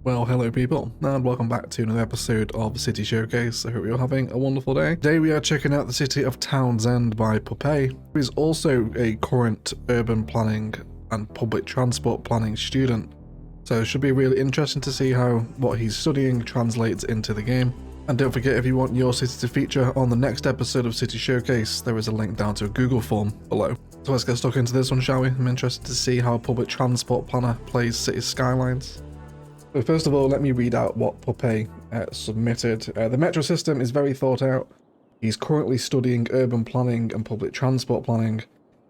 Well, hello people, and welcome back to another episode of City Showcase. I hope you're having a wonderful day. Today we are checking out the city of Townsend by Puppet, who is also a current urban planning and public transport planning student. So it should be really interesting to see how what he's studying translates into the game. And don't forget, if you want your city to feature on the next episode of City Showcase, there is a link down to a Google form below. So let's get stuck into this one, shall we? I'm interested to see how a public transport planner plays City Skylines. So first of all, let me read out what Puppet submitted. The metro system is very thought out. He's currently studying urban planning and public transport planning,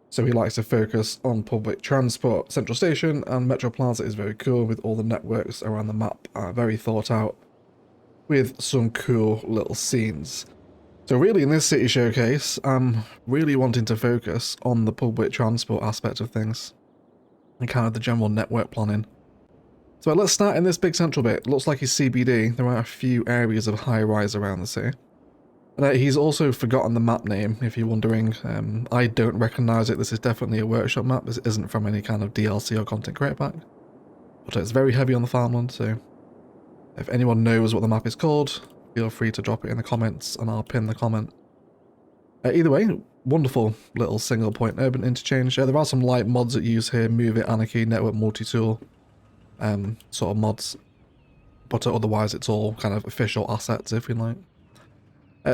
so he likes to focus on public transport. Central Station and Metro Plaza is very cool, with all the networks around the map are very thought out, with some cool little scenes. So really in this city showcase, I'm really wanting to focus on the public transport aspect of things and kind of the general network planning. So let's start in this big central bit. Looks like his CBD. There are a few areas of high-rise around the city. And he's also forgotten the map name, if you're wondering. I don't recognise it. This is definitely a workshop map. This isn't from any kind of DLC or content creator pack. But it's very heavy on the farmland, so if anyone knows what the map is called, feel free to drop it in the comments and I'll pin the comment. Either way, wonderful little single point urban interchange. There are some light mods that use here: Move It, Anarchy, Network Multi-Tool. Sort of mods, but otherwise it's all kind of official assets, if you like.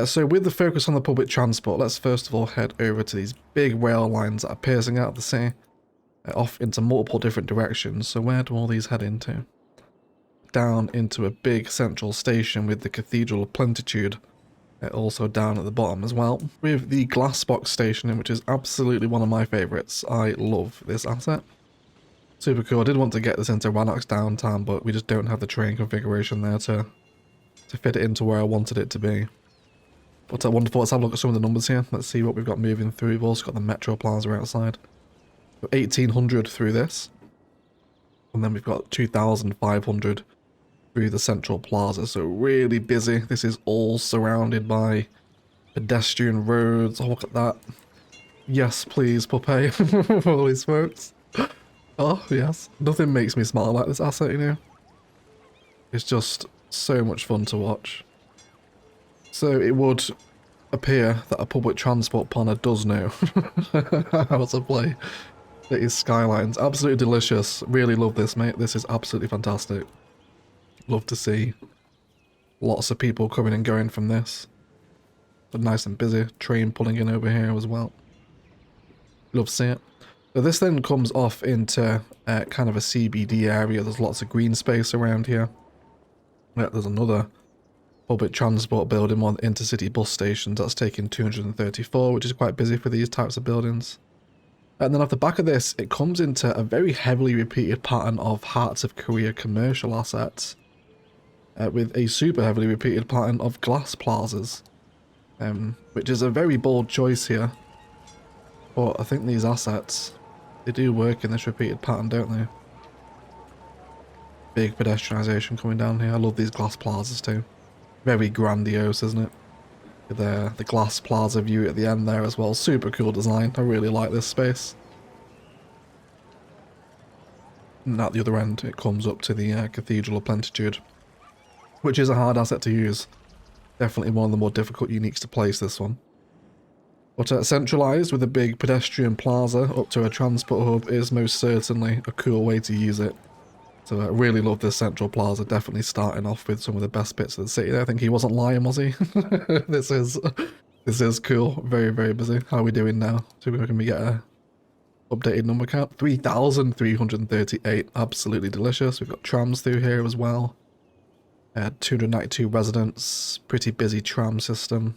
So with the focus on the public transport, let's first of all head over to these big rail lines that are piercing out of the city, off into multiple different directions. So where do all these head into? Down into a big central station with the Cathedral of Plentitude, also down at the bottom as well, with the Glassbox station, which is absolutely one of my favourites. I love this asset. Super cool. I did want to get this into Rannoch's downtown, but we just don't have the train configuration there to fit it into where I wanted it to be. But wonderful. Let's have a look at some of the numbers here. Let's see what we've got moving through. We've also got the Metro Plaza outside. 1,800 through this. And then we've got 2,500 through the Central Plaza. So really busy. This is all surrounded by pedestrian roads. Oh, look at that. Yes, please, Puppet. Holy smokes. Oh, yes. Nothing makes me smile like this asset, you know. It's just so much fun to watch. So it would appear that a public transport planner does know how to play City Skylines. Absolutely delicious. Really love this, mate. This is absolutely fantastic. Love to see lots of people coming and going from this. But nice and busy. Train pulling in over here as well. Love to see it. So this then comes off into kind of a CBD area. There's lots of green space around here. There's another public transport building, one intercity bus stations. That's taking 234, which is quite busy for these types of buildings. And then off the back of this, it comes into a very heavily repeated pattern of Hearts of Korea commercial assets, with a super heavily repeated pattern of glass plazas, which is a very bold choice here. But I think these assets, they do work in this repeated pattern, don't they? Big pedestrianisation coming down here. I love these glass plazas too. Very grandiose, isn't it? With the glass plaza view at the end there as well. Super cool design. I really like this space. And at the other end, it comes up to the Cathedral of Plentitude, which is a hard asset to use. Definitely one of the more difficult uniques to place, this one. But centralised with a big pedestrian plaza up to a transport hub is most certainly a cool way to use it. So I really love this central plaza, definitely starting off with some of the best bits of the city. I think he wasn't lying, was he? This is cool. Very, very busy. How are we doing now? So can we get a updated number count? 3,338. Absolutely delicious. We've got trams through here as well. 292 residents. Pretty busy tram system.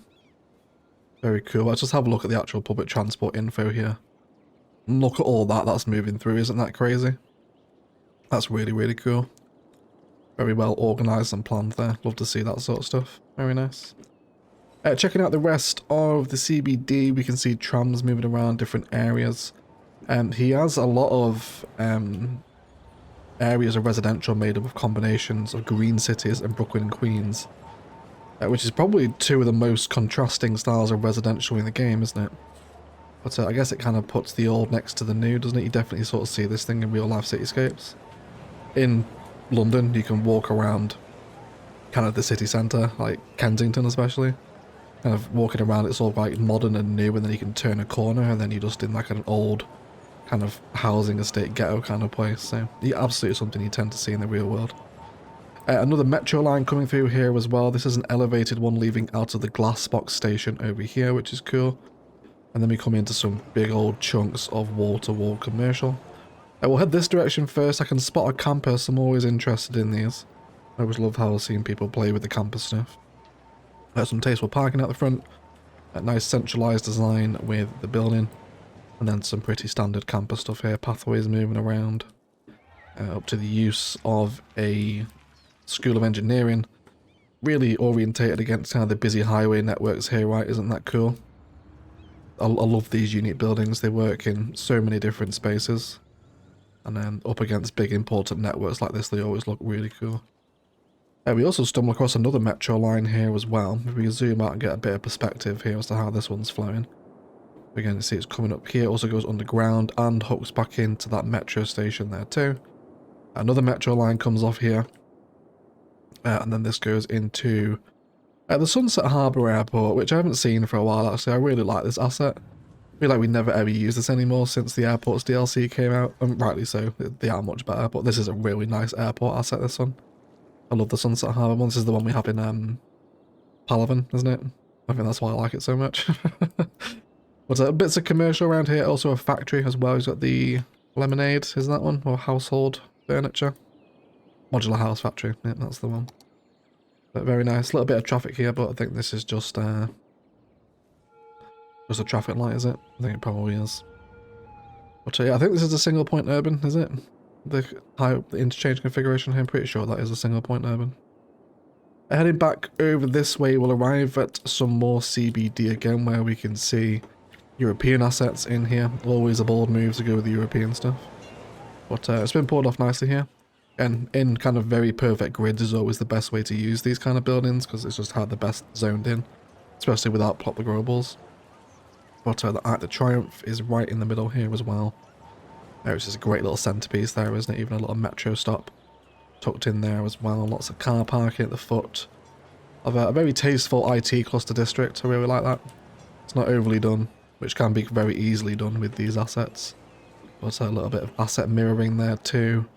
Very cool. Let's just have a look at the actual public transport info here. Look at all that that's moving through. Isn't that crazy? That's really, really cool. Very well organised and planned there. Love to see that sort of stuff. Very nice. Checking out the rest of the CBD, we can see trams moving around different areas. He has a lot of areas of residential made up of combinations of green cities and Brooklyn and Queens. Which is probably two of the most contrasting styles of residential in the game, isn't it? But I guess it kind of puts the old next to the new, doesn't it? You definitely sort of see this thing in real life cityscapes. In London, you can walk around kind of the city centre, like Kensington especially. Kind of walking around, it's all like modern and new, and then you can turn a corner and then you're just in like an old kind of housing estate ghetto kind of place. So yeah, absolutely something you tend to see in the real world. Another metro line coming through here as well. This is an elevated one leaving out of the Glassbox station over here, which is cool. And then we come into some big old chunks of wall-to-wall commercial. We'll head this direction first. I can spot a camper, so I'm always interested in these. I always love how I've seen people play with the camper stuff. Some tasteful parking at the front. A nice centralised design with the building. And then some pretty standard camper stuff here. Pathways moving around. Up to the use of a School of Engineering. Really orientated against kind of the busy highway networks here, right? Isn't that cool? I love these unique buildings. They work in so many different spaces. And then up against big important networks like this, they always look really cool. We also stumble across another metro line here as well. If we zoom out and get a bit of perspective here as to how this one's flowing. Again, you see it's coming up here, also goes underground and hooks back into that metro station there too. Another metro line comes off here. And then this goes into the Sunset Harbour Airport, which I haven't seen for a while actually. I really like this asset. I feel like we never ever use this anymore since the airports DLC came out. And rightly so, they are much better, but this is a really nice airport asset, this one. I love the Sunset Harbour one. This is the one we have in Palawan, isn't it? I think that's why I like it so much. But bits of commercial around here. Also a factory as well. He's got the lemonade, is that one? Or household furniture. Modular house factory. Yeah, that's the one. But very nice. A little bit of traffic here, but I think this is just a traffic light, is it? I think it probably is. But yeah, I think this is a single point urban, is it? The interchange configuration here, I'm pretty sure that is a single point urban. Heading back over this way, we'll arrive at some more CBD again, where we can see European assets in here. Always a bold move to go with the European stuff. But it's been pulled off nicely here. And in kind of very perfect grids is always the best way to use these kind of buildings, because it's just how the best zoned in, especially without plot the growables. But the Arc de Triomphe is right in the middle here as well. Which is a great little centerpiece there, isn't it? Even a little metro stop tucked in there as well. Lots of car parking at the foot of a very tasteful IT cluster district. I really like that. It's not overly done, which can be very easily done with these assets. But a little bit of asset mirroring there too.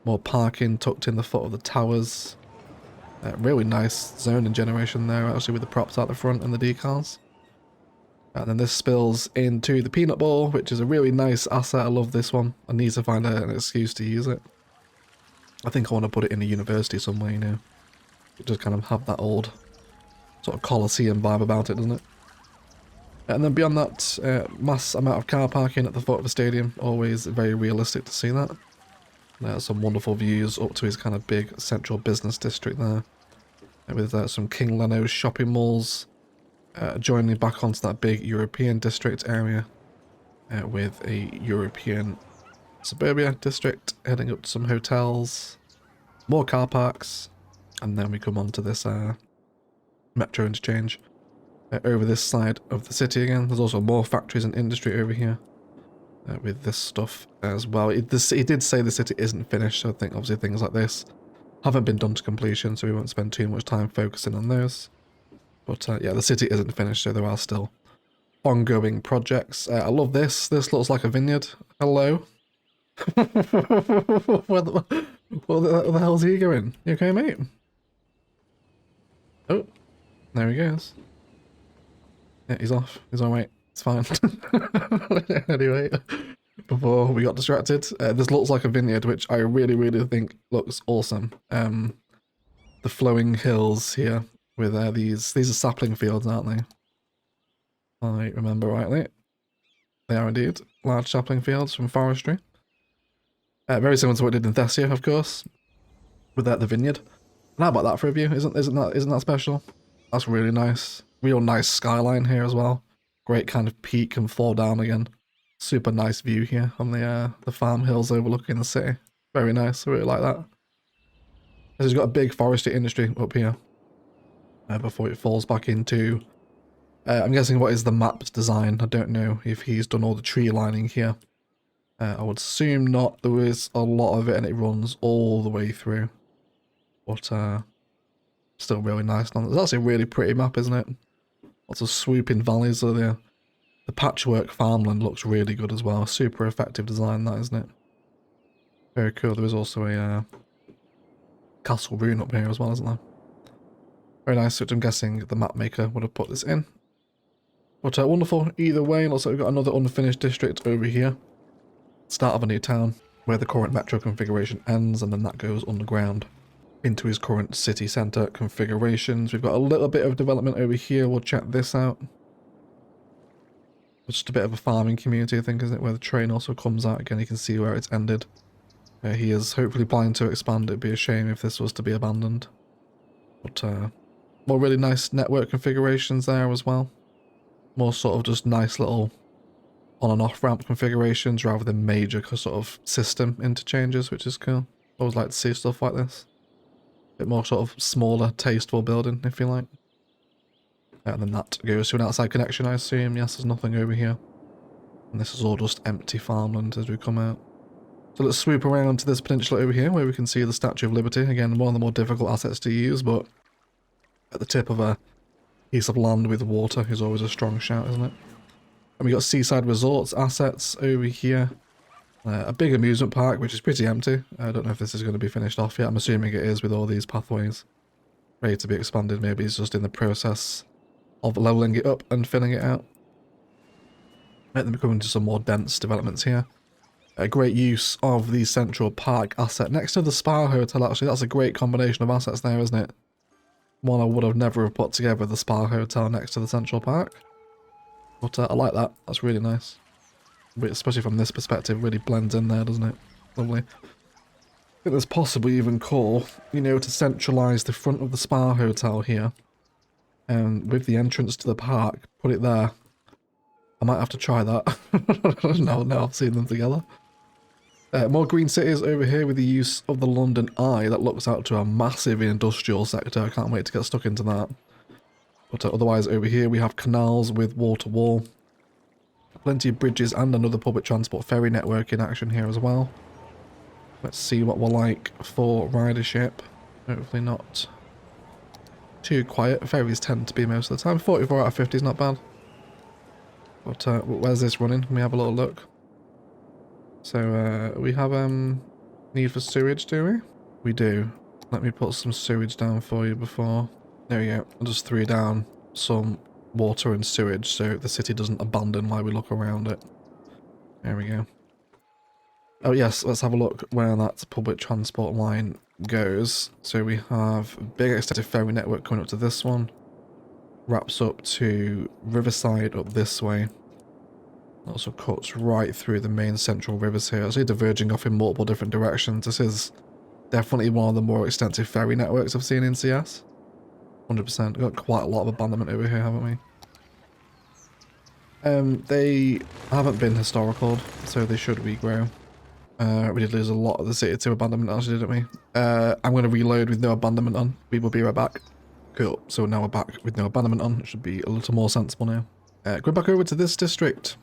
More parking tucked in the foot of the towers. Really nice zoning generation there actually, with the props out the front and the decals. And then this spills into the peanut ball, which is a really nice asset. I love this one. I need to find an excuse to use it. I think I want to put it in a university somewhere, you know. It just kind of have that old sort of Colosseum vibe about it, doesn't it? And then beyond that, mass amount of car parking at the foot of the stadium. Always very realistic to see that. There's some wonderful views up to his kind of big central business district there. With some King Leno's shopping malls. Joining back onto that big European district area with a European suburbia district, heading up to some hotels, more car parks, and then we come on to this metro interchange over this side of the city again. There's also more factories and industry over here with this stuff as well. It did say the city isn't finished, so I think obviously things like this haven't been done to completion, so we won't spend too much time focusing on those. But yeah, the city isn't finished, so there are still ongoing projects. I love this. This looks like a vineyard. Hello. Where the hell's he going? You okay, mate? Oh, there he goes. Yeah, he's off. He's alright. It's fine. Anyway, before we got distracted, this looks like a vineyard, which I really, really think looks awesome. The flowing hills here. With these are sapling fields, aren't they? I remember rightly. They are indeed large sapling fields from forestry. Very similar to what we did in Thessia, of course, with the vineyard. And how about that for a view? Isn't that special? That's really nice. Real nice skyline here as well. Great kind of peak and fall down again. Super nice view here on the farm hills overlooking the city. Very nice. I really like that. This has got a big forestry industry up here. Before it falls back into, I'm guessing what is the map's design. I don't know if he's done all the tree lining here. I would assume not. There is a lot of it and it runs all the way through. But still really nice. It's actually a really pretty map, isn't it? Lots of swooping valleys. So the patchwork farmland looks really good as well. Super effective design, that, isn't it? Very cool. There is also a castle ruin up here as well, isn't there? Very nice, which I'm guessing the map maker would have put this in. But wonderful either way. Looks like we've got another unfinished district over here. Start of a new town where the current metro configuration ends, and then that goes underground into his current city centre configurations. We've got a little bit of development over here. We'll check this out. It's just a bit of a farming community, I think, isn't it? Where the train also comes out. Again, you can see where it's ended. He is hopefully planning to expand. It'd be a shame if this was to be abandoned. But more really nice network configurations there as well. More sort of just nice little on and off ramp configurations rather than major sort of system interchanges, which is cool. Always like to see stuff like this. A bit more sort of smaller, tasteful building, if you like. And then that goes to an outside connection, I assume. Yes, there's nothing over here. And this is all just empty farmland as we come out. So let's swoop around to this peninsula over here where we can see the Statue of Liberty. Again, one of the more difficult assets to use, but at the tip of a piece of land with water is always a strong shout, isn't it? And we got seaside resorts assets over here. A big amusement park, which is pretty empty. I don't know if this is going to be finished off yet. I'm assuming it is with all these pathways ready to be expanded. Maybe it's just in the process of leveling it up and filling it out. Then we're coming to some more dense developments here. A great use of the Central Park asset next to the Spa Hotel, actually. That's a great combination of assets there, isn't it? One I would have never have put together, the Spa Hotel next to the Central Park. But I like that. That's really nice. Especially from this perspective, really blends in there, doesn't it? Lovely. I think there's possibly even call, you know, to centralise the front of the Spa Hotel here. And with the entrance to the park, put it there. I might have to try that. No, I've seen them together. More green cities over here with the use of the London Eye that looks out to a massive industrial sector. I can't wait to get stuck into that. But otherwise over here we have canals with wall-to-wall. Plenty of bridges and another public transport ferry network in action here as well. Let's see what we're like for ridership. Hopefully not too quiet. Ferries tend to be most of the time. 44 out of 50 is not bad. But where's this running? Can we have a little look? So we have need for sewage, do we? We do. Let me put some sewage down for you before. There we go. I'll just throw down some water and sewage so the city doesn't abandon while we look around it. There we go. Oh yes, let's have a look where that public transport line goes. So we have a big extensive ferry network coming up to this one. Wraps up to Riverside up this way. Also cuts right through the main central rivers here. It's diverging off in multiple different directions. This is definitely one of the more extensive ferry networks I've seen in CS. 100%. We've got quite a lot of abandonment over here, haven't we? They haven't been historical, so they should regrow. We did lose a lot of the city to abandonment, actually, didn't we? I'm going to reload with no abandonment on. We will be right back. Cool. So now we're back with no abandonment on. It should be a little more sensible now. Going back over to this district,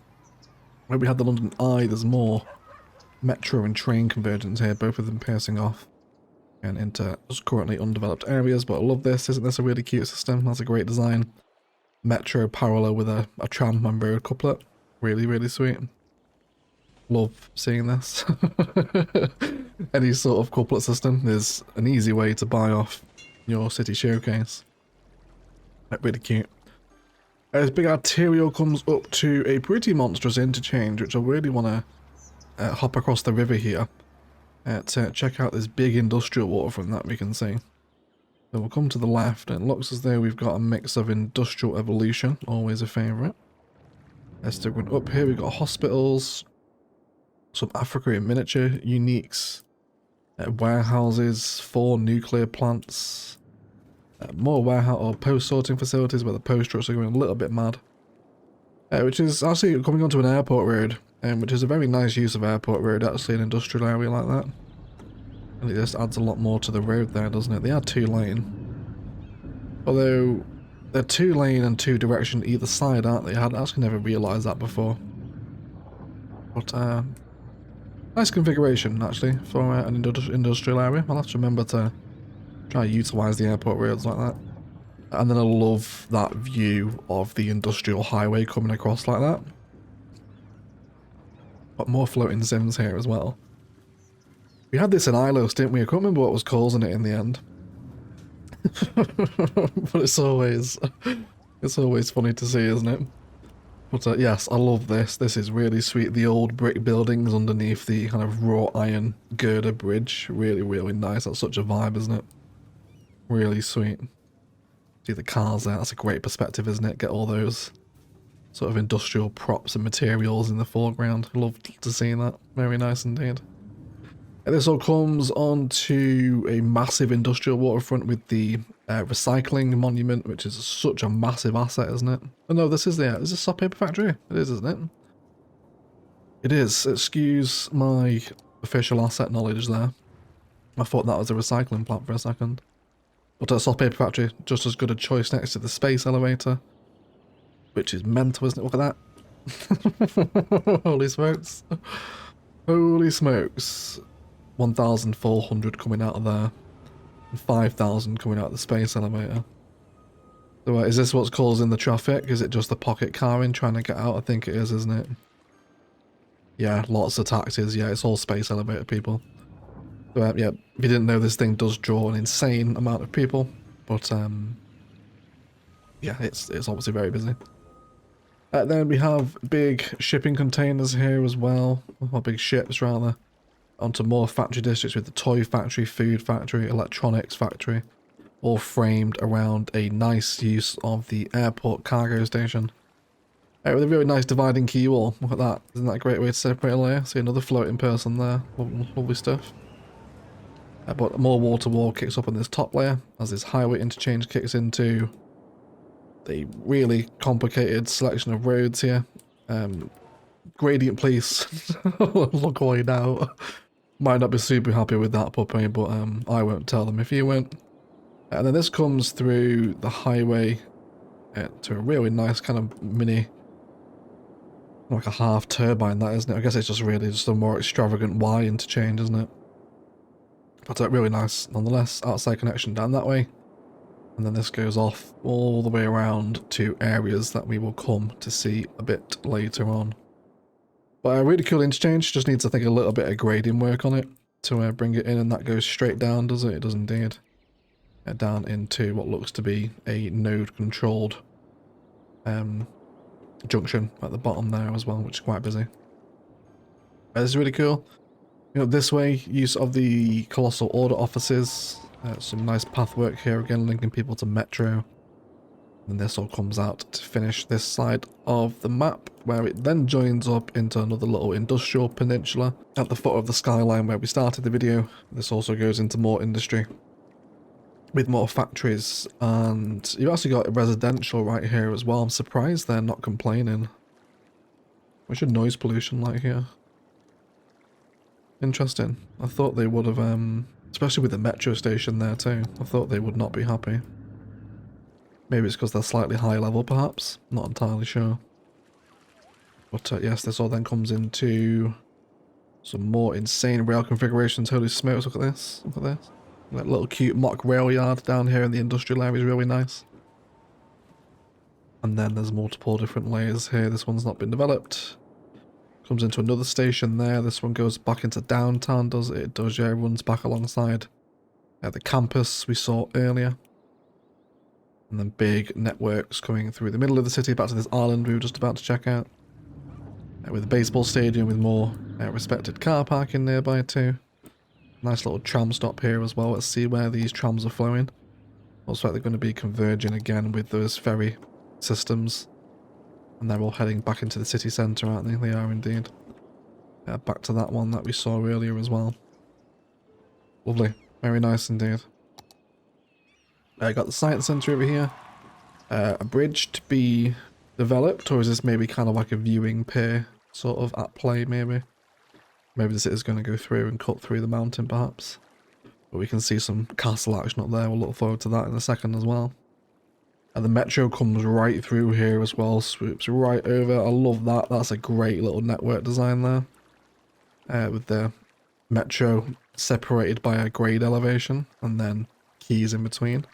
where we had the London Eye, there's more metro and train convergence here, both of them piercing off and into currently undeveloped areas. But I love this. Isn't this a really cute system? That's a great design. Metro parallel with a tram and road couplet. Really, really sweet. Love seeing this. Any sort of couplet system is an easy way to buy off your city showcase. Really cute. This big arterial comes up to a pretty monstrous interchange, which I really want to hop across the river here to check out this big industrial waterfront that we can see. So we'll come to the left, and it looks as though we've got a mix of industrial evolution, always a favourite. Let's stick one up here. We've got hospitals, some Africa in miniature, uniques, warehouses, 4 nuclear plants, more warehouse or post sorting facilities where the post trucks are going a little bit mad, which is actually coming onto an airport road, which is a very nice use of airport road, actually, an industrial area like that. And it just adds a lot more to the road there, doesn't it? They are 2-lane, although they're 2-lane and 2-direction either side, aren't they? I had actually never realised that before. But Nice configuration, actually, for an industrial area. I'll have to remember to try to utilise the airport roads like that. And then I love that view of the industrial highway coming across like that. Got more floating sims here as well. We had this in Ilos, didn't we? I can't remember what was causing it in the end. But it's always funny to see, isn't it? But yes, I love this. This is really sweet. The old brick buildings underneath the kind of wrought iron girder bridge. Really, really nice. That's such a vibe, isn't it? Really sweet. See the cars there. That's a great perspective, isn't it? Get all those sort of industrial props and materials in the foreground. Love to see that. Very nice indeed. And this all comes onto a massive industrial waterfront with the recycling monument, which is such a massive asset, isn't it? Oh no, this is a soft paper factory? It is, isn't it? It is. Excuse my official asset knowledge there. I thought that was a recycling plant for a second. But a soft paper factory, just as good a choice next to the space elevator. Which is mental, isn't it? Look at that. Holy smokes. Holy smokes. 1,400 coming out of there. And 5,000 coming out of the space elevator. So is this what's causing the traffic? Is it just the pocket carring trying to get out? I think it is, isn't it? Yeah, lots of taxis. Yeah, it's all space elevator people. So yeah, if you didn't know, this thing does draw an insane amount of people. But yeah, it's obviously very busy. Then we have big shipping containers here as well. Or big ships rather. Onto more factory districts with the toy factory, food factory, electronics factory, all framed around a nice use of the airport cargo station. With a really nice dividing quay wall. Look at that. Isn't that a great way to separate a layer? See another floating person there. Lovely stuff. But more wall-to-wall kicks up on this top layer as this highway interchange kicks into the really complicated selection of roads here. Gradient police. Look away now. Might not be super happy with that puppy, but I won't tell them if you won't. And then this comes through the highway to a really nice kind of mini, like a half turbine, that isn't it? I guess it's just a more extravagant Y interchange, isn't it? But really nice nonetheless. Outside connection down that way. And then this goes off all the way around to areas that we will come to see a bit later on. But a really cool interchange, just needs I think a little bit of grading work on it to bring it in, and that goes straight down, does it? It does indeed. Down into what looks to be a node controlled junction at the bottom there as well, which is quite busy. This is really cool. You know, this way, use of the Colossal Order offices, some nice path work here again, linking people to Metro. And this all comes out to finish this side of the map, where it then joins up into another little industrial peninsula at the foot of the skyline where we started the video. This also goes into more industry with more factories, and you've actually got residential right here as well. I'm surprised they're not complaining. What's your noise pollution like here? Interesting. I thought they would have, especially with the metro station there too, I thought they would not be happy. Maybe it's because they're slightly high level, perhaps. Not entirely sure. But yes, this all then comes into some more insane rail configurations. Holy smokes, look at this. Look at this. That little cute mock rail yard down here in the industrial area is really nice. And then there's multiple different layers here. This one's not been developed. Comes into another station there. This one goes back into downtown, does it? It does, yeah. It runs back alongside the campus we saw earlier. And then big networks coming through the middle of the city back to this island we were just about to check out. With a baseball stadium with more respected car parking nearby too. Nice little tram stop here as well. Let's see where these trams are flowing. Looks like they're going to be converging again with those ferry systems. And they're all heading back into the city centre, aren't they? They are indeed. Back to that one that we saw earlier as well. Lovely. Very nice indeed. Got the science centre over here. A bridge to be developed, or is this maybe kind of like a viewing pier sort of at play maybe? Maybe this is going to go through and cut through the mountain perhaps. But we can see some castle action up there. We'll look forward to that in a second as well. And the metro comes right through here as well, swoops right over. I love that. That's a great little network design there. with the metro separated by a grade elevation and then quays in between.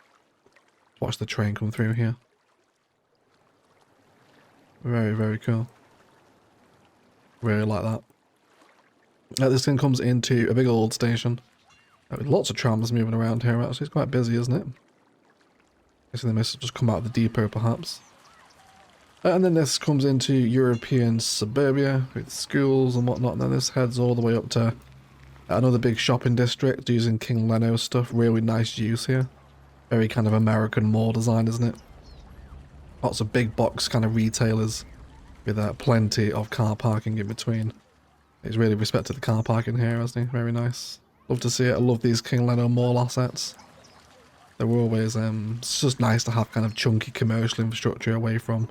Watch the train come through here. Very, very cool. Really like that. This thing comes into a big old station with lots of trams moving around here. Actually, it's quite busy, isn't it? Guessing they must have just come out of the depot, perhaps. And then this comes into European suburbia with schools and whatnot. And then this heads all the way up to another big shopping district using King Leno stuff. Really nice use here. Very kind of American mall design, isn't it? Lots of big box kind of retailers with plenty of car parking in between. He's really respected the car parking here, hasn't he? Very nice. Love to see it. I love these King Leno mall assets. They were always, it's just nice to have kind of chunky commercial infrastructure away from,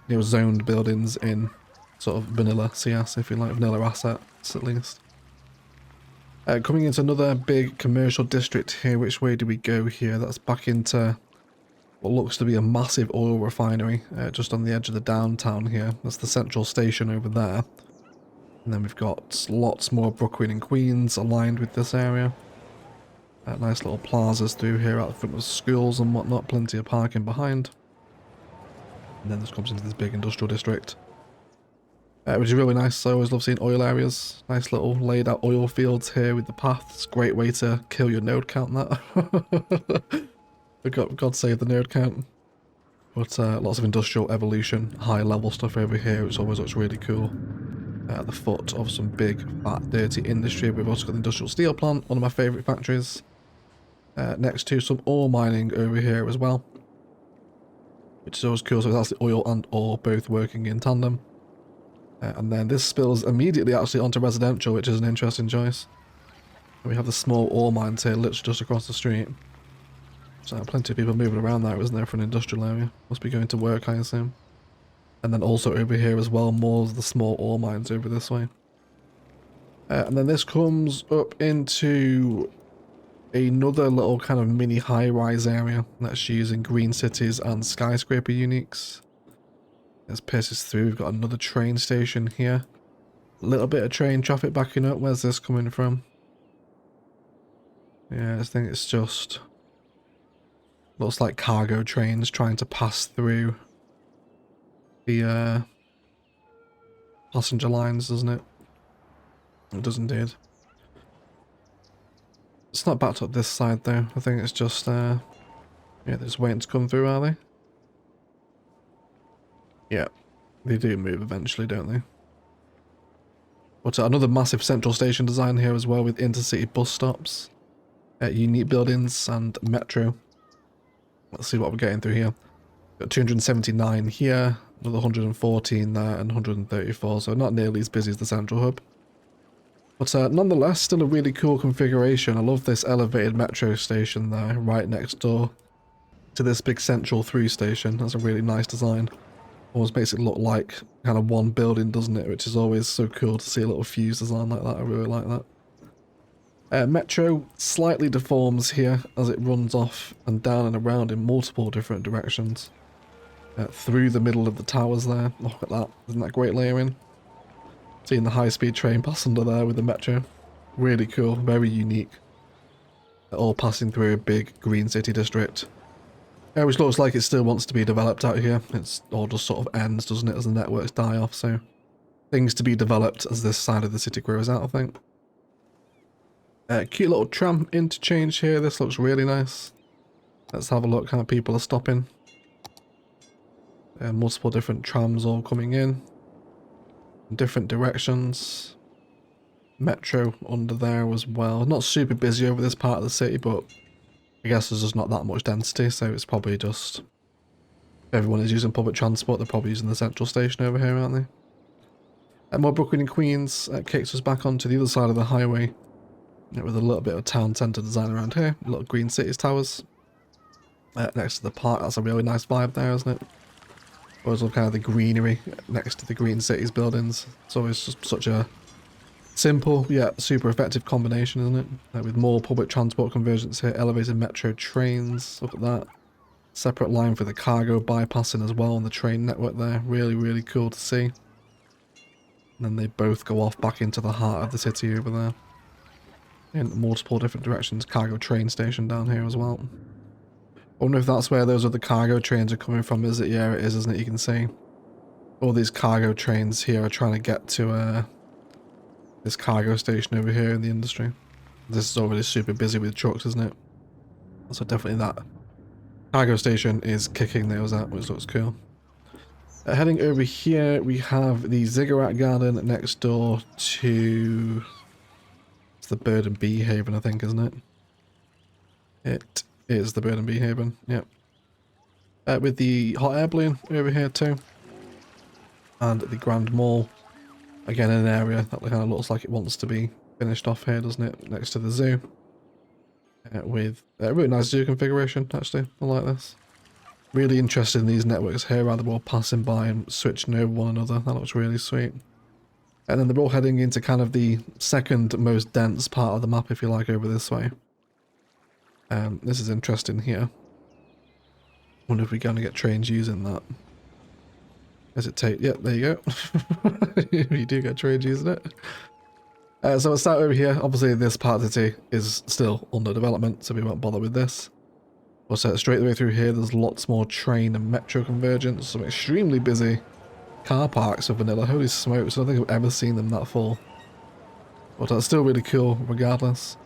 you know, zoned buildings in sort of vanilla CS, if you like, vanilla assets at least. Coming into another big commercial district here. Which way do we go here? That's back into what looks to be a massive oil refinery, just on the edge of the downtown here. That's the central station over there. And then we've got lots more Brooklyn and Queens aligned with this area. Nice little plazas through here out the front of schools and whatnot. Plenty of parking behind. And then this comes into this big industrial district. Which is really nice. I always love seeing oil areas. Nice little laid out oil fields here with the paths. Great way to kill your node count, that. God save the node count. But lots of industrial evolution, high level stuff over here, which always looks really cool. At the foot of some big, fat, dirty industry. We've also got the industrial steel plant, one of my favourite factories. Next to some ore mining over here as well. Which is always cool, so that's the oil and ore both working in tandem. And then this spills immediately actually onto residential, which is an interesting choice. And we have the small ore mines here, literally just across the street. So plenty of people moving around there, isn't there, for an industrial area? Must be going to work, I assume. And then also over here as well, more of the small ore mines over this way. And then this comes up into another little kind of mini high-rise area that's using green cities and skyscraper uniques. This passes through. We've got another train station here. A little bit of train traffic backing up. Where's this coming from? Yeah, I think it's just... looks like cargo trains trying to pass through the passenger lines, doesn't it? It does indeed. It's not backed up this side though. I think it's just, yeah, they're just waiting to come through, are they? Yeah, they do move eventually, don't they? But another massive central station design here as well with intercity bus stops, unique buildings and metro. Let's see what we're getting through here. Got 279 here, another 114 there, and 134, so not nearly as busy as the central hub. But nonetheless, still a really cool configuration. I love this elevated metro station there, right next door to this big central through station. That's a really nice design. Always makes it look like kind of one building, doesn't it? Which is always so cool to see a little fuse design like that. I really like that. Metro slightly deforms here as it runs off and down and around in multiple different directions. Through the middle of the towers there. Look at that. Isn't that great layering? Seeing the high-speed train pass under there with the metro. Really cool. Very unique. All passing through a big green city district. Which looks like it still wants to be developed out here. It's all just sort of ends, doesn't it, as the networks die off. So things to be developed as this side of the city grows out, I think. Cute little tram interchange here. This looks really nice. Let's have a look how people are stopping. Multiple different trams all coming in different directions. Metro under there as well. Not super busy over this part of the city, but I guess there's just not that much density, so it's probably just... if everyone is using public transport, they're probably using the central station over here, aren't they? And more Brooklyn and Queens kicks us back onto the other side of the highway. With a little bit of town centre design around here. Little green cities towers. Next to the park, that's a really nice vibe there, isn't it? Always love kind of the greenery next to the green cities buildings. It's always just such a simple yet super effective combination, isn't it? With more public transport convergence here, elevated metro trains, look at that. Separate line for the cargo bypassing as well on the train network there. Really, really cool to see. And then they both go off back into the heart of the city over there. In multiple different directions. Cargo train station down here as well. I wonder if that's where those other cargo trains are coming from, is it? Yeah, it is, isn't it? You can see all these cargo trains here are trying to get to this cargo station over here in the industry. This is already super busy with trucks, isn't it? So definitely that cargo station is kicking those out, which looks cool. Heading over here, we have the Ziggurat Garden next door to... It's the Bird and Bee Haven, I think, isn't it? It is the Bird and Bee Haven, yep. With the hot air balloon over here too. And the Grand Mall. Again, in an area that kind of looks like it wants to be finished off here, doesn't it? Next to the zoo. With a really nice zoo configuration, actually. I like this. Really interested in these networks here, rather all passing by and switching over one another. That looks really sweet. And then they're all heading into kind of the second most dense part of the map, if you like, over this way. This is interesting here. Wonder if we're going to get trains using that. Does it take... Yep, there you go. You do get trains using it. So we'll start over here. Obviously, this part of the city is still under development, so we won't bother with this. We'll set straight the way through here. There's lots more train and metro convergence. Some extremely busy car parks for vanilla. Holy smokes, I don't think I've ever seen them that full. But that's still really cool, regardless.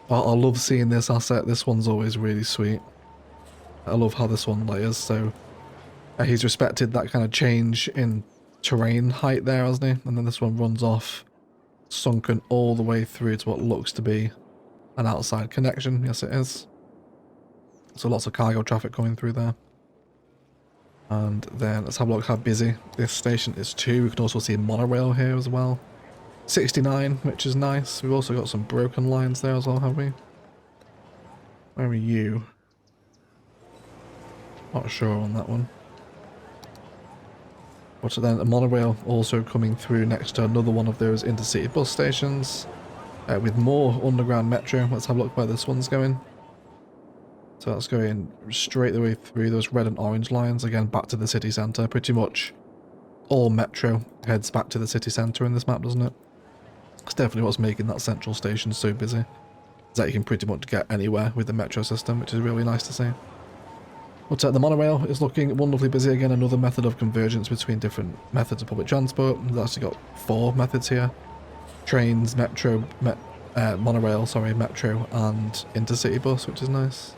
I love seeing this asset. This one's always really sweet. I love how this one layers, so... he's respected that kind of change in terrain height there, hasn't he? And then this one runs off, sunken all the way through to what looks to be an outside connection. Yes, it is. So lots of cargo traffic coming through there. And then let's have a look how busy this station is too. We can also see a monorail here as well. 69, which is nice. We've also got some broken lines there as well, have we? Where are you? Not sure on that one. But then a monorail also coming through next to another one of those intercity bus stations. With more underground metro. Let's have a look where this one's going. So that's going straight the way through those red and orange lines, again back to the city centre. Pretty much all metro heads back to the city centre in this map, doesn't it? It's definitely what's making that central station so busy. Is that you can pretty much get anywhere with the metro system, which is really nice to see. But the monorail is looking wonderfully busy. Again, another method of convergence between different methods of public transport. We've actually got 4 methods here. Trains, metro, monorail, sorry, metro and intercity bus, which is nice.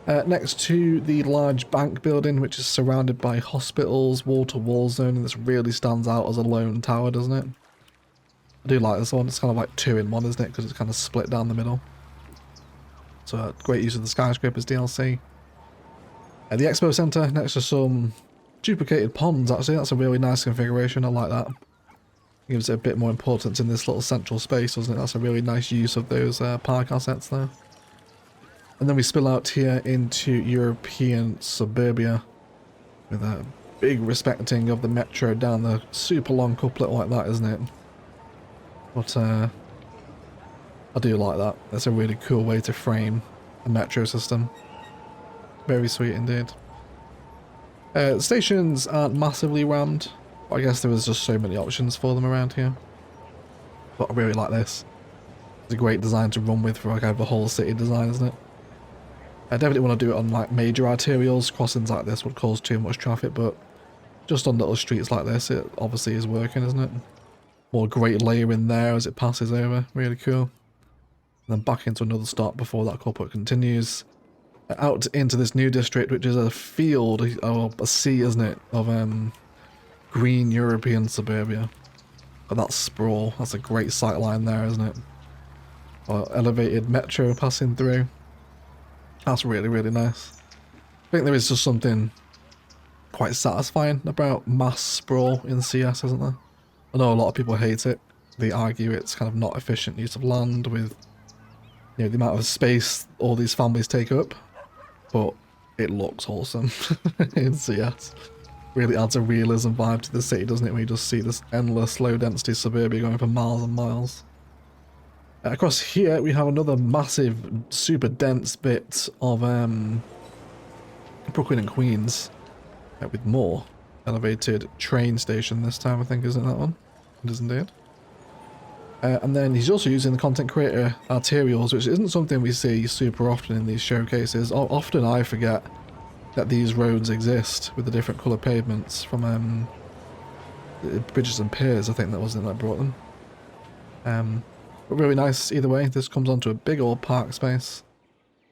Next to the large bank building, which is surrounded by hospitals, wall-to-wall zone, and this really stands out as a lone tower, doesn't it? I do like this one. It's kind of like 2 in 1, isn't it? Because it's kind of split down the middle. So great use of the skyscrapers DLC. The expo centre next to some duplicated ponds, actually. That's a really nice configuration. I like that. Gives it a bit more importance in this little central space, doesn't it? That's a really nice use of those park assets there. And then we spill out here into European suburbia with a big respecting of the metro down the super long couplet like that, isn't it? But I do like that. That's a really cool way to frame a metro system. Very sweet indeed. Stations aren't massively rammed. I guess there was just so many options for them around here. But I really like this. It's a great design to run with for like the whole city design, isn't it? I definitely want to do it on like major arterials. Crossings like this would cause too much traffic, but just on little streets like this, it obviously is working, isn't it? More great layering there as it passes over. Really cool. And then back into another stop before that couplet continues. Out into this new district, which is a field, or a sea, isn't it, of green European suburbia. But that's sprawl. That's a great sight line there, isn't it? Or elevated metro passing through. That's really, really nice. I think there is just something quite satisfying about mass sprawl in CS, isn't there? I know a lot of people hate it. They argue it's kind of not efficient use of land with, you know, the amount of space all these families take up. But it looks awesome in CS. Really adds a realism vibe to the city, doesn't it? When you just see this endless low density suburbia going for miles and miles. Across here we have another massive, super dense bit of Brooklyn and Queens with more elevated train station this time, I think, isn't that one? It is indeed. And then he's also using the content creator arterials, which isn't something we see super often in these showcases. Often I forget that these roads exist with the different colour pavements from Bridges and Piers, I think that was it that brought them. But really nice either way. This comes onto a big old park space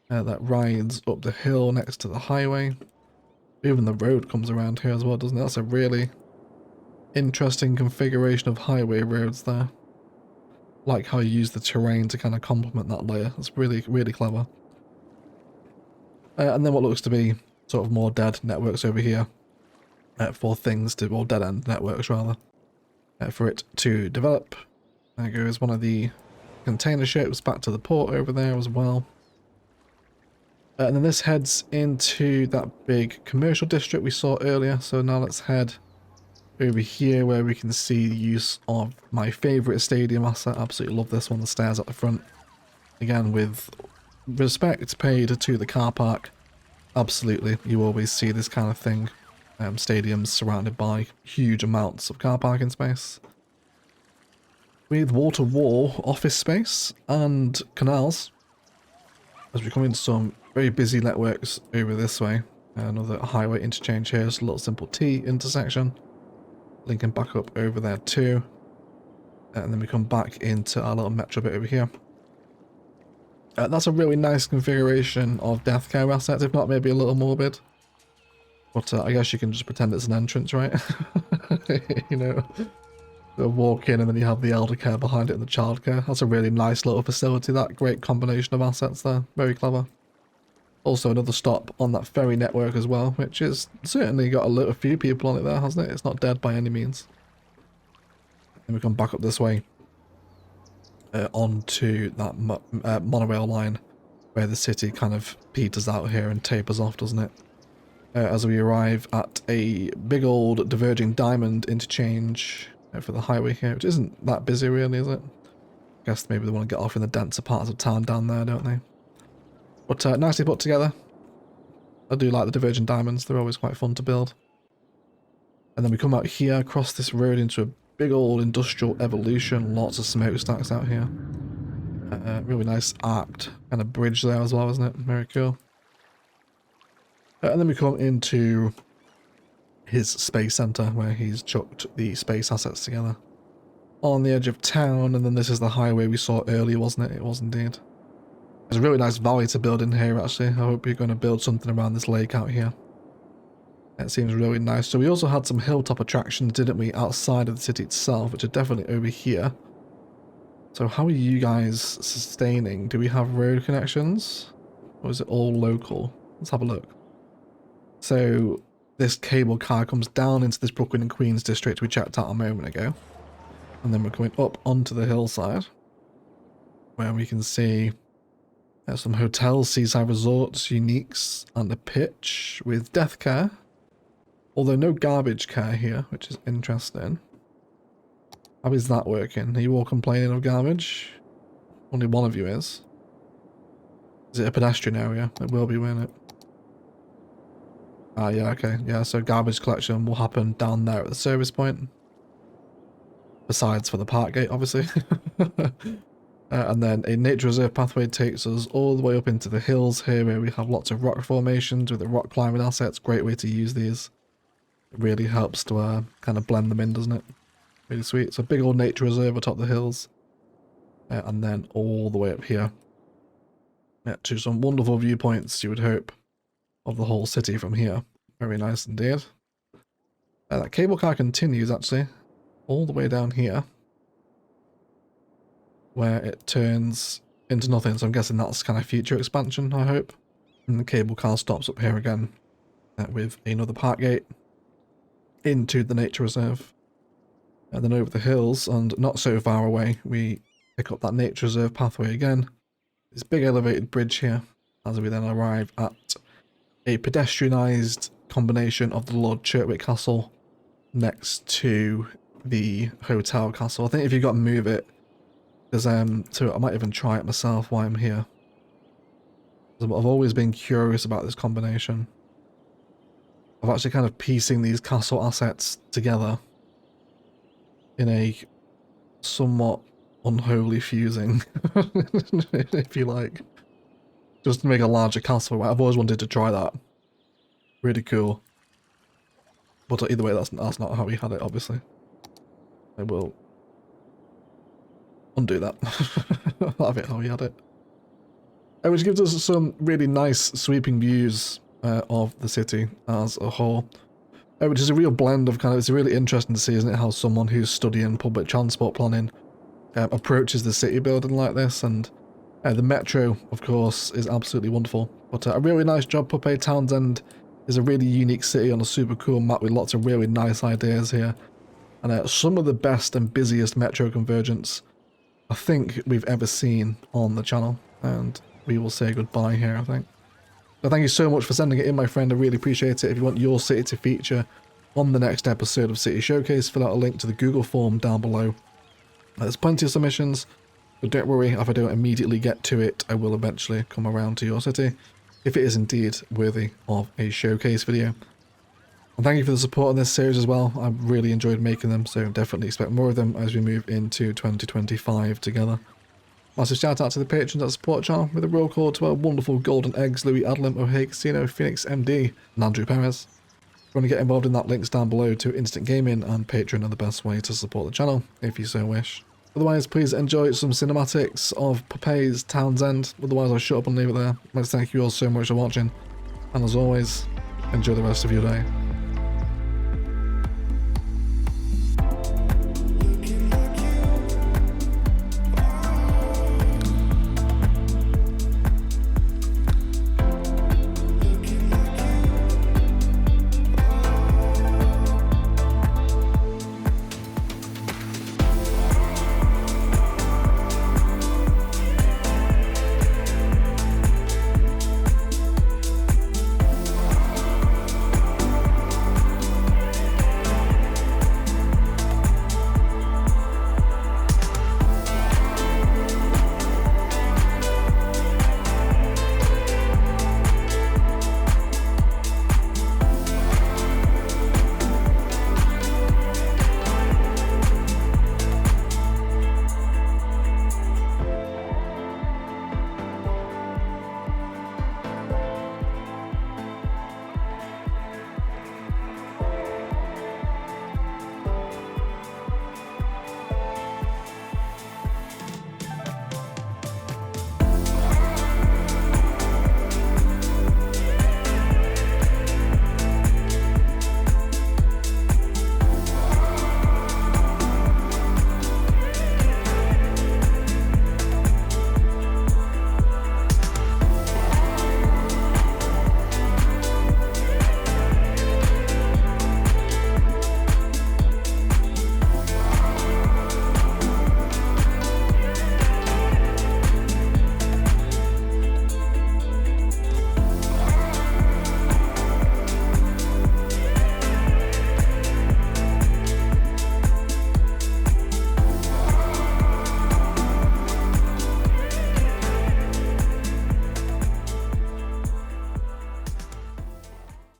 that rides up the hill next to the highway. Even the road comes around here as well, doesn't it? That's a really interesting configuration of highway roads there. Like how you use the terrain to kind of complement that layer. That's really, really clever. And then what looks to be sort of more dead networks over here for things to, or dead end networks rather, for it to develop. There goes one of the container ships back to the port over there as well. And then this heads into that big commercial district we saw earlier. So now let's head over here where we can see the use of my favourite stadium asset. Absolutely love this one, the stairs at the front. Again, with respect paid to the car park, absolutely, you always see this kind of thing. Stadiums surrounded by huge amounts of car parking space. With wall-to-wall office space and canals. As we come into some very busy networks over this way. Another highway interchange here, just a little simple T intersection. Linking back up over there too. And then we come back into our little metro bit over here. That's a really nice configuration of death care assets, if not maybe a little morbid. But I guess you can just pretend it's an entrance, right? You know, they'll walk in and then you have the elder care behind it and the child care. That's a really nice little facility, that great combination of assets there. Very clever. Also another stop on that ferry network as well, which is certainly got a few people on it there, hasn't it? It's not dead by any means. And we come back up this way onto that monorail line where the city kind of peters out here and tapers off, doesn't it? As we arrive at a big old diverging diamond interchange for the highway here, which isn't that busy really, is it? I guess maybe they want to get off in the denser parts of town down there, don't they? But nicely put together. I do like the divergent diamonds, they're always quite fun to build. And then we come out here across this road into a big old industrial evolution, lots of smokestacks out here. Really nice arced kind of bridge there as well, isn't it? Very cool. And then we come into his space center where he's chucked the space assets together on the edge of town. And then this is the highway we saw earlier, wasn't it? It was indeed. There's a really nice valley to build in here actually. I hope you're going to build something around this lake out here. It seems really nice. So we also had some hilltop attractions, didn't we, outside of the city itself, which are definitely over here. So how are you guys sustaining? Do we have road connections? Or is it all local? Let's have a look. So this cable car comes down into this Brooklyn and Queens district we checked out a moment ago. And then we're coming up onto the hillside where we can see some hotels, seaside resorts, uniques, and a pitch with death care. Although no garbage care here, which is interesting. How is that working? Are you all complaining of garbage? Only one of you is. Is it a pedestrian area? It will be, won't it? Ah, yeah, okay. Yeah, so garbage collection will happen down there at the service point. Besides for the park gate, obviously. And then a nature reserve pathway takes us all the way up into the hills here where we have lots of rock formations with the rock climbing assets. Great way to use these. It really helps to kind of blend them in, doesn't it? Really sweet. So big old nature reserve atop the hills. And then all the way up here. To some wonderful viewpoints, you would hope, of the whole city from here. Very nice indeed. That cable car continues actually all the way down here. Where it turns into nothing. So I'm guessing that's kind of future expansion, I hope. And the cable car stops up here again with another park gate into the nature reserve. And then over the hills and not so far away, we pick up that nature reserve pathway again. This big elevated bridge here as we then arrive at a pedestrianised combination of the Lord Churtwick Castle next to the hotel castle. I think if you've got to move it, there's so I might even try it myself while I'm here. I've always been curious about this combination of actually kind of piecing these castle assets together in a somewhat unholy fusing, if you like, just to make a larger castle. I've always wanted to try that. Really cool. But either way, that's not how he had it, obviously. I will undo that. Have it how he had it. Which gives us some really nice sweeping views of the city as a whole. Which is a real blend of it's really interesting to see, isn't it, how someone who's studying public transport planning approaches the city building like this. And the metro, of course, is absolutely wonderful. But a really nice job, Puppet. Townsend is a really unique city on a super cool map with lots of really nice ideas here. And some of the best and busiest metro convergence I think we've ever seen on the channel. And we will say goodbye here, I think. So thank you so much for sending it in, my friend. I really appreciate it. If you want your city to feature on the next episode of City Showcase, fill out a link to the Google form down below. There's plenty of submissions, but don't worry, if I don't immediately get to it, I will eventually come around to your city, if it is indeed worthy of a showcase video. And thank you for the support on this series as well. I've really enjoyed making them, so definitely expect more of them as we move into 2025 together. Massive shout out to the patrons that support the channel, with a roll call to our wonderful golden eggs, Louis Adlam, O'Hay Casino, Phoenix MD, and Andrew Perez. If you want to get involved in that, links down below to Instant Gaming and Patreon are the best way to support the channel, if you so wish. Otherwise, please enjoy some cinematics of Puppet's Townsend. Otherwise, I'll shut up and leave it there. Let's thank you all so much for watching, and as always, enjoy the rest of your day.